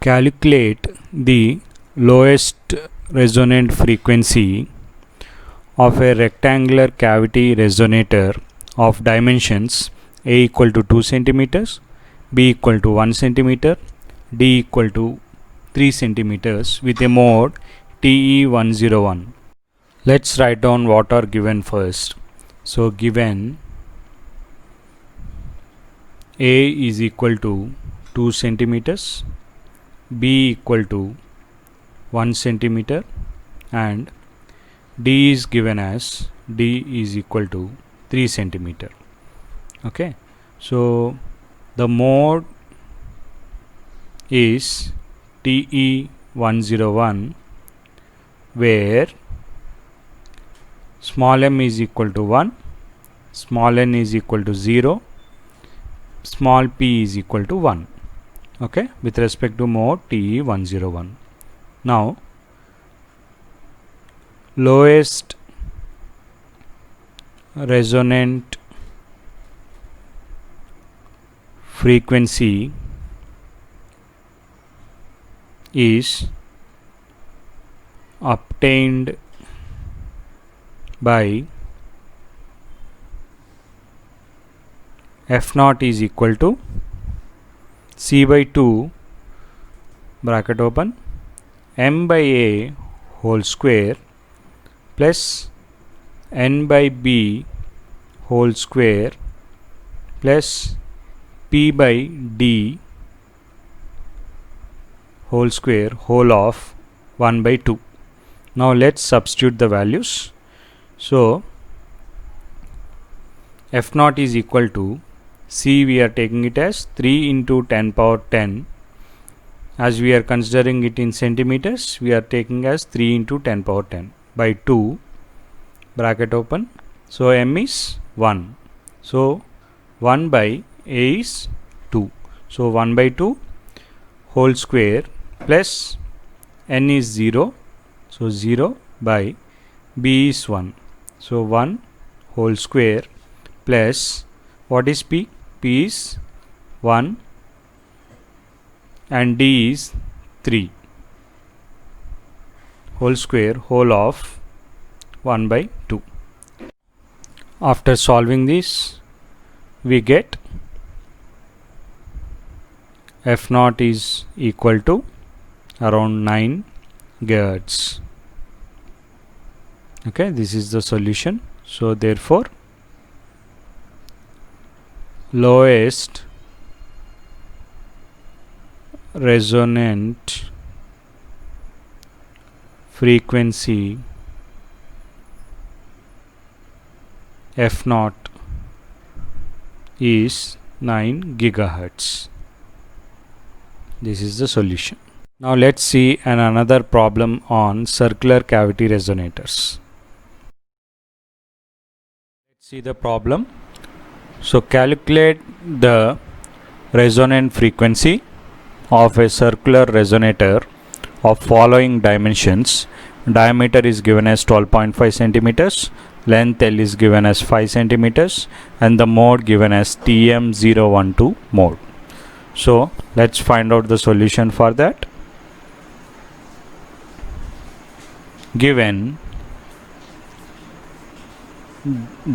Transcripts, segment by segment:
Calculate the lowest resonant frequency of a rectangular cavity resonator of dimensions A equal to 2 centimeters, B equal to 1 centimeter, D equal to 3 centimeters with a mode TE101. Let's write down what are given first. So given A is equal to 2 centimeters, B equal to 1 centimeter, and D is given as D is equal to 3 centimeter. Okay, so the mode is TE101, where small m is equal to 1, small n is equal to 0, small p is equal to 1. Okay, with respect to mode TE101. Now, lowest resonant frequency is obtained by F naught is equal to C by 2 bracket open M by A whole square plus N by B whole square plus P by D whole square whole of 1 by 2. Now let's substitute the values. So F naught is equal to C, we are taking it as 3 into 10 power 10. As we are considering it in centimeters, we are taking as 3 into 10 power 10 by 2 bracket open. So M is 1. So 1 by A is 2. So 1 by 2 whole square plus N is 0. So 0 by B is 1. So 1 whole square plus what is P? P is 1 and D is 3 whole square whole of 1 by 2. After solving this, we get F naught is equal to around 9 GHz. Okay, this is the solution. So therefore, lowest resonant frequency F naught is 9 gigahertz. This is the solution. Now let's see another problem on circular cavity resonators. Let's see the problem. So calculate the resonant frequency of a circular resonator of following dimensions. Diameter is given as 12.5 centimeters, length L is given as 5 centimeters, and the mode given as TM012 mode. So let's find out the solution for that. Given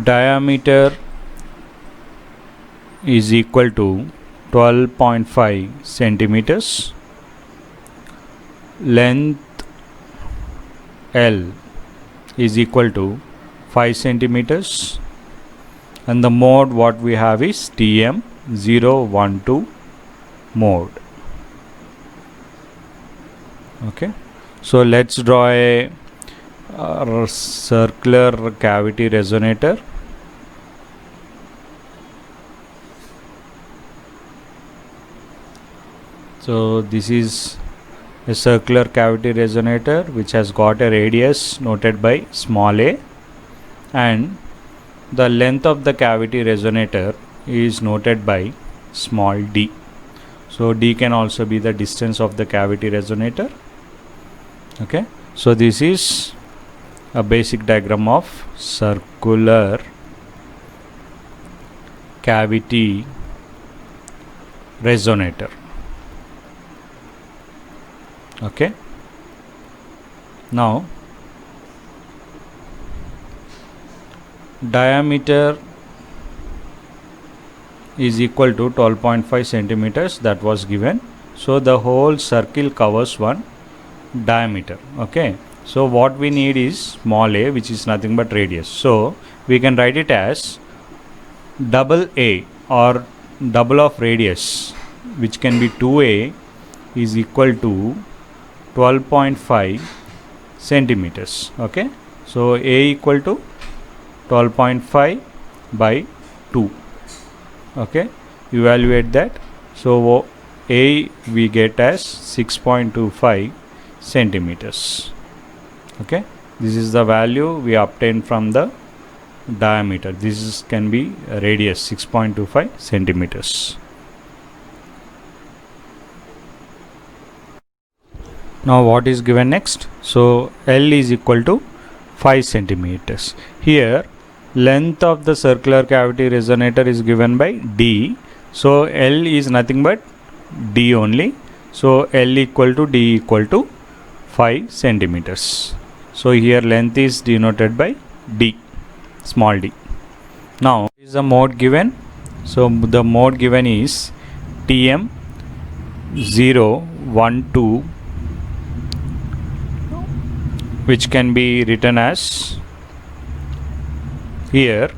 diameter is equal to 12.5 centimeters, length L is equal to 5 centimeters, and the mode what we have is TM012 mode. Okay, so let's draw a circular cavity resonator. So this is a circular cavity resonator which has got a radius noted by small a, and the length of the cavity resonator is noted by small d. So d can also be the distance of the cavity resonator. Okay, so this is a basic diagram of circular cavity resonator. Okay, now diameter is equal to 12.5 centimeters, that was given. So the whole circle covers one diameter. Okay, so what we need is small a, which is nothing but radius. So we can write it as double a or double of radius, which can be 2a, is equal to 12.5 centimeters. Okay, so a equal to 12.5 by 2. Okay, evaluate that. So a we get as 6.25 centimeters. Okay, this is the value we obtained from the diameter. This can be radius 6.25 centimeters. Now what is given next? So L is equal to 5 centimeters. Here length of the circular cavity resonator is given by D. So L is nothing but D only. So L equal to D equal to 5 centimeters. So here length is denoted by D, small d. Now is the mode given. So the mode given is TM 0, 1, 2, which can be written as, here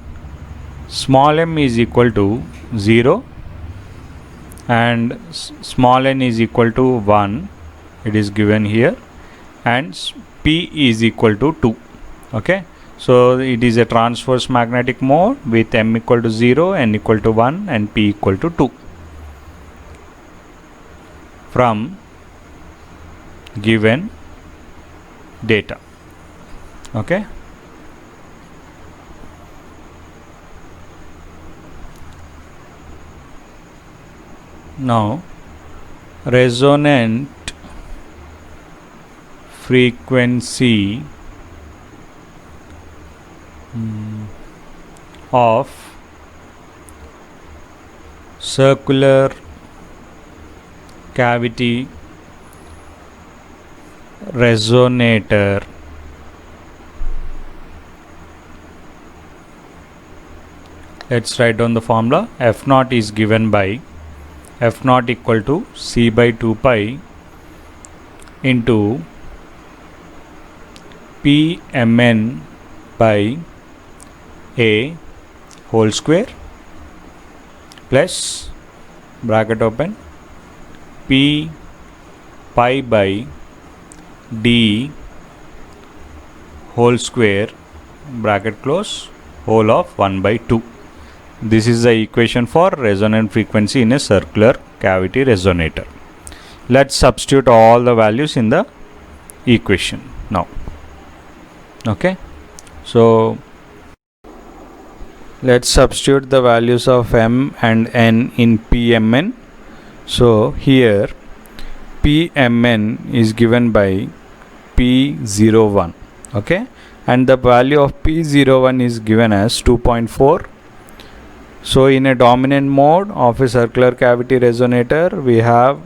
small m is equal to 0 and small n is equal to 1, it is given here, and P is equal to 2. Okay, so it is a transverse magnetic mode with m equal to 0, n equal to 1 and P equal to 2 from given data. Okay, now resonant frequency of circular cavity resonator let's write down the formula. F naught is given by F naught equal to C by 2 pi into Pmn by A whole square plus bracket open P pi by D whole square bracket close whole of 1 by 2. This is the equation for resonant frequency in a circular cavity resonator. Let's substitute all the values in the equation now. Okay, so let's substitute the values of m and n in Pmn. So here Pmn is given by P01. Okay, and the value of P01 is given as 2.4. So in a dominant mode of a circular cavity resonator, we have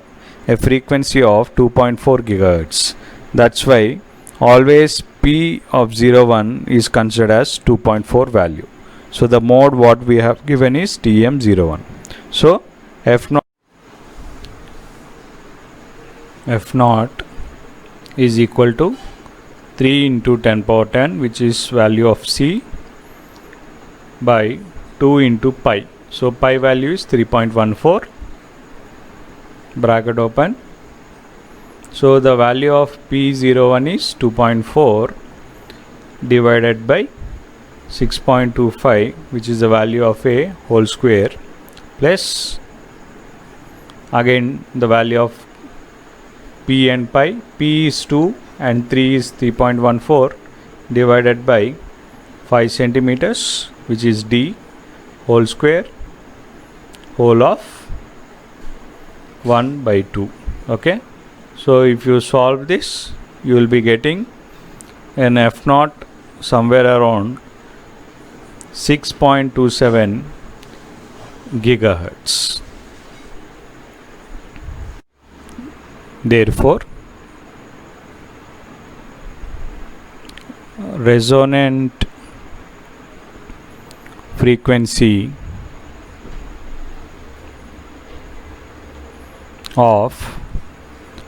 a frequency of 2.4 gigahertz. That's why always P of 01 is considered as 2.4 value. So the mode what we have given is TM01. So F naught is equal to 3 into 10 power 10, which is value of C, by 2 into pi. So pi value is 3.14 bracket open. So the value of P01 is 2.4 divided by 6.25, which is the value of A whole square, plus again the value of P and pi. P is 2 and 3 is 3.14 divided by 5 centimeters, which is D whole square whole of 1 by 2. Okay, so if you solve this, you will be getting an F naught somewhere around 6.27 gigahertz. Therefore resonant frequency of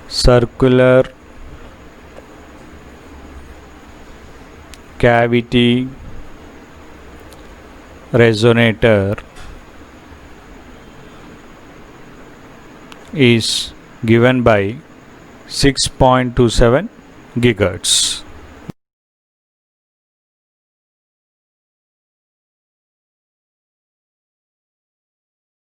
circular cavity resonator is given by 6.27 gigahertz.